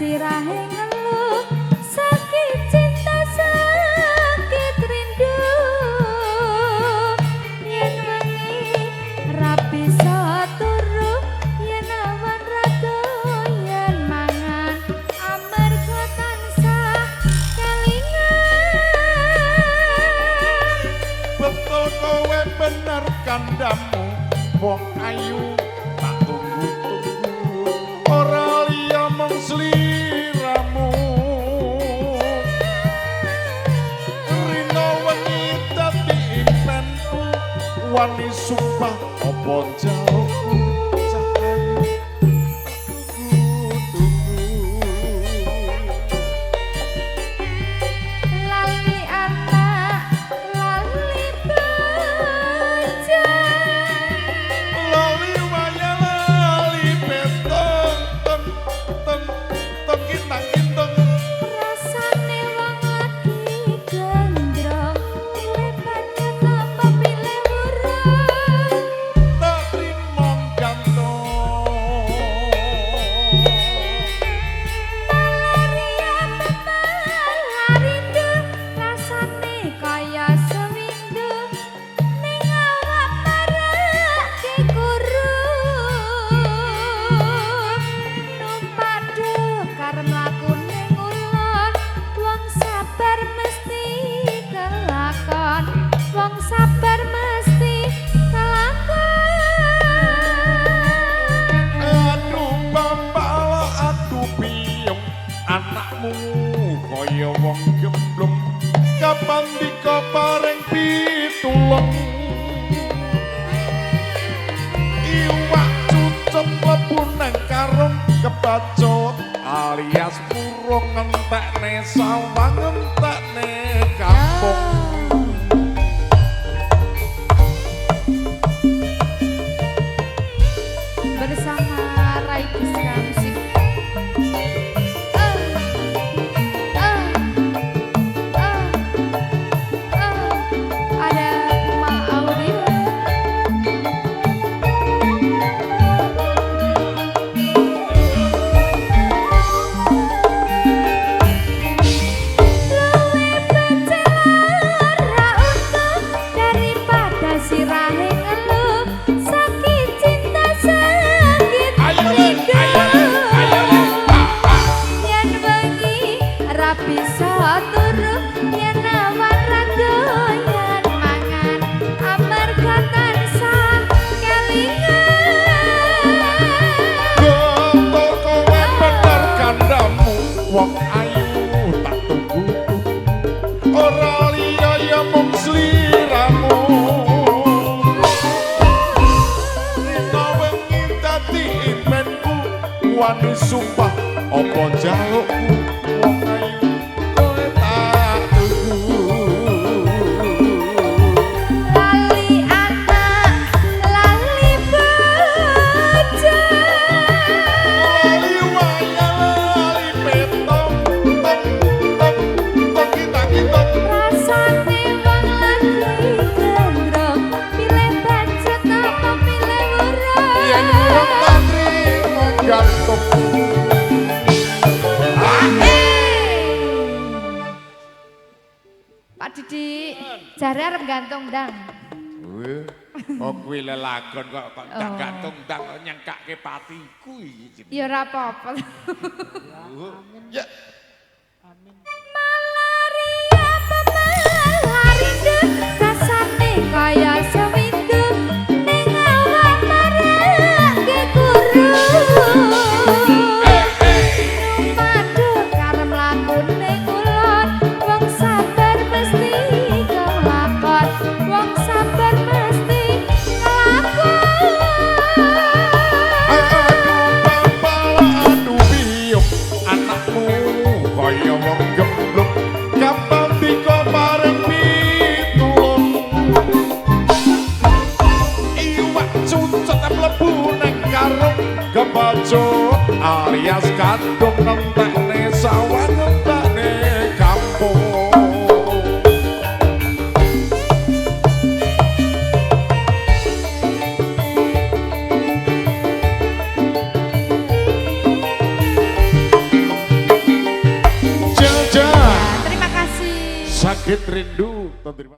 sirahe ngeluh sakit cinta sakit rindu yen wengi rapi turu yen awan rada yen mangan amarga tansah kelingan betul kowe bener kandamu wong ayu tak tunggu-tunggu ora liya mung sliramu rino wengi dadi impenku wani sumpah apa jalukku cahaya lali anak lali bocah lali waya lali petong teng teng teng kitang rasane wong lagi gendrong pilih banget apa pilih urung tak trimo gantung malaria rindu rasane kaya sewindu ning awak marake kurung numpak dokar mlaku ning ulon wong sabar mesti kelakon wong sabar mesti kelakon aduh bapak aduh piyem anakmu kaya wong gemblung kapan dika paring pitulung iwak cucuk mlebu nang karung kebacut alias burung ngentekne sawang ngentekne kampung bersama Rai Pusra Musik. Ada Mal Audio. Luwe becek ora utuh daripada sirahe ngeluh sakit cinta sakit ayo le yen wengi rapi turu yen awan rada yen mangan amarga tansah kelingan betul kowe bener kandamu wong ayu tak tunggu ora liya ya mung sliramu rino wengi dadi impenku wani sumpah apa jalukku wong ayu kowe tak tunggu lali anak lali bocah lali waya lali petong teng teng teng kitang rasane wong lagi gendrong pilih budget apa pilih yen urung urung tak trimo gantung Pak Didi jare arep gantung ndang oh kuwi lelagon kok tak Oh. gantung ndang nyengkake patiku iki. ya ora apa-apa Ya malaria rindu rasane kaya sewindu ning awak marake kurung numadu karep mlaku ning ulon wong sabar mesti kelakon wong sabar mesti kelakon aduh biyung anakmu kaya wong gemblung kapan dika bareng pitulung iwak cucuk mlebu nang karung kebacut alias kandung nentekne sawang nentekne kampung Radit Rindu. Terima